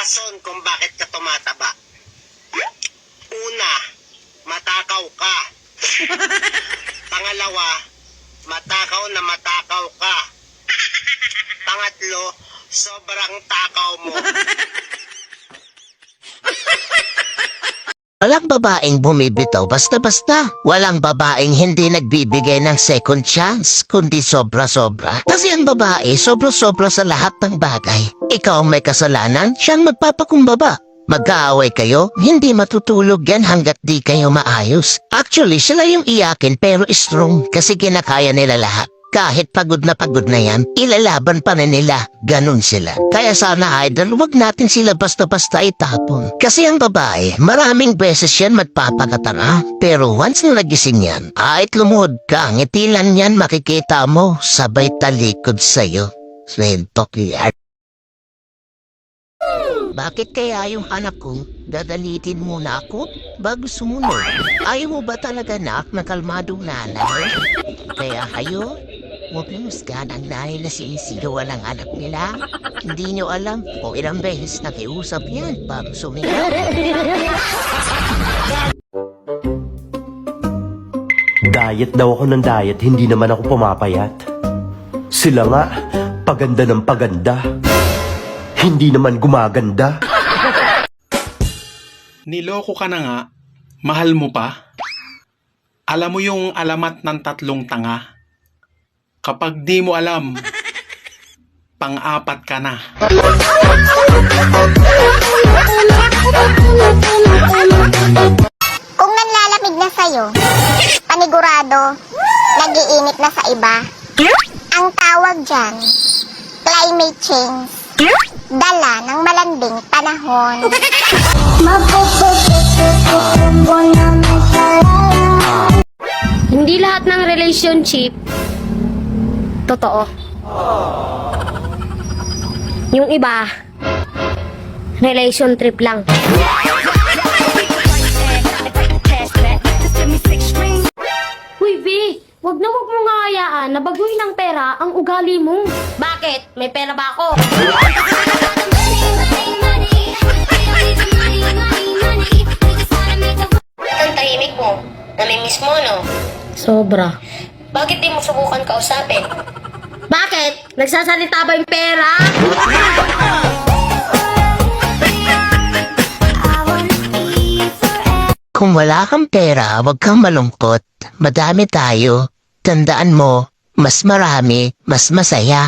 rason kung bakit ka tumataba. Una, matakaw ka. Pangalawa, matakaw na matakaw ka. Pangatlo, sobrang takaw mo. Walang babaeng bumibitaw basta-basta. Walang babaeng hindi nagbibigay ng second chance, kundi sobra-sobra. Kasi ang babae, sobra-sobra sa lahat ng bagay. Ikaw ang may kasalanan, siyang magpapakumbaba. Mag-aaway kayo, hindi matutulog yan hanggat di kayo maayos. Actually, sila yung iyakin pero strong kasi kinakaya nila lahat. Kahit pagod na yan, ilalaban pa rin nila. Ganun sila. Kaya sana idol, wag natin sila basta-basta itapon. Kasi ang babae, maraming beses yan magpapakatanga. Pero once na nagising yan, kahit lumuhod ka, ngitilan yan makikita mo, sabay talikod sa'yo. Swentok yan. Bakit kaya yung anak ko, dadalitin muna ako bago sumunod? Ayaw mo ba talaga na kalmadong nanay? Kaya kayo, huwag nyo musgan ang nanay na sinisigawan ng anak nila. Hindi nyo alam kung ilang beses nakiusap yan bago sumigaw. Diet daw ako ng diet, hindi naman ako pumapayat. Sila nga, paganda ng paganda. Hindi naman gumaganda. Niloko ka na nga, mahal mo pa. Alam mo yung alamat ng tatlong tanga? Kapag di mo alam, pang-apat ka na. Kung nanlalamig na sa'yo, panigurado, nag-iinit na sa iba. Ang tawag dyan, climate change. Dala ng malanding panahon. Hindi lahat ng relationship totoo. Yung iba, relation trip lang. Uy, B, wag mo nga hayaan na baguhin ng pera ang ugali mo. Bakit? May pera ba ako? Ang tahimik mo. Namimiss mo, no? Sobra. Bakit di mo subukan kausapin? Bakit? Nagsasalita ba yung pera? Kung wala kang pera, huwag kang malungkot. Madami tayo. Tandaan mo, mas marami, mas masaya.